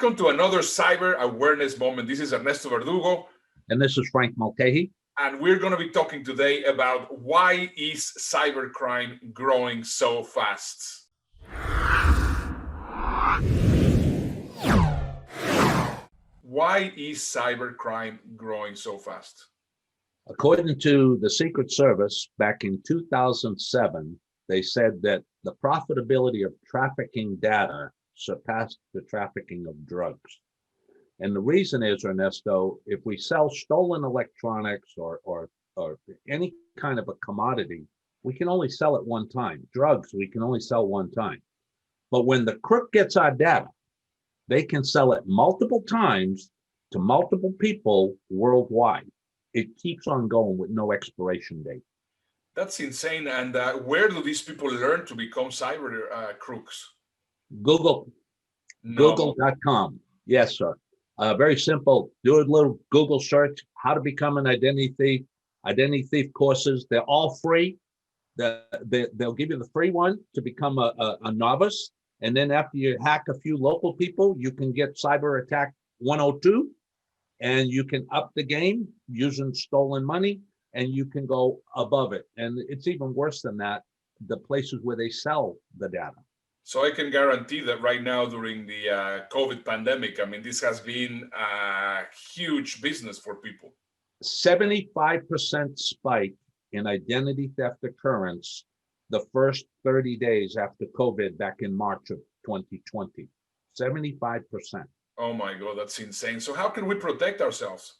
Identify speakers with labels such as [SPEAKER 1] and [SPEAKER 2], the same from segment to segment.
[SPEAKER 1] Welcome to another cyber awareness moment. This is Ernesto Verdugo.
[SPEAKER 2] And this is Frank Mulcahy.
[SPEAKER 1] And we're going to be talking today about why is cybercrime growing so fast? Why is cybercrime growing so fast?
[SPEAKER 2] According to the Secret Service, back in 2007, they said that the profitability of trafficking data surpassed the trafficking of drugs. And the reason is, Ernesto, if we sell stolen electronics or any kind of a commodity, we can only sell it one time. Drugs, we can only sell one time. But when the crook gets our data, they can sell it multiple times to multiple people worldwide. It keeps on going with no expiration date.
[SPEAKER 1] That's insane. And where do these people learn to become cyber crooks?
[SPEAKER 2] Google,
[SPEAKER 1] No.
[SPEAKER 2] Google.com. Yes, sir. Very simple. Do a little Google search, how to become an identity thief courses. They're all free. They'll give you the free one to become a novice. And then after you hack a few local people, you can get Cyber Attack 102, and you can up the game using stolen money, and you can go above it. And it's even worse than that, the places where they sell the data.
[SPEAKER 1] So I can guarantee that right now during the COVID pandemic, I mean, this has been a huge business for people.
[SPEAKER 2] 75% spike in identity theft occurrence the first 30 days after COVID back in March of 2020. 75%.
[SPEAKER 1] Oh my God, that's insane. So how can we protect ourselves?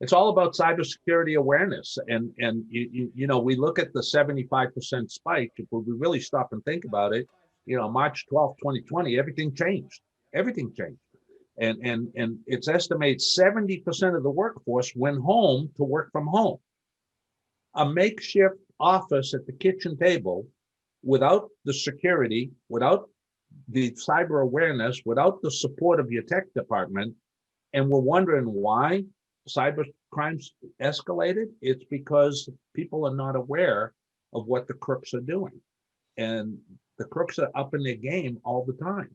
[SPEAKER 2] It's all about cybersecurity awareness. And you know, we look at the 75% spike. If we really stop and think about it, you know, March 12th, 2020, everything changed. Everything changed. And it's estimated 70% of the workforce went home to work from home. A makeshift office at the kitchen table without the security, without the cyber awareness, without the support of your tech department. And we're wondering why cyber crimes escalated. It's because people are not aware of what the crooks are doing. And the crooks are up in their game all the time.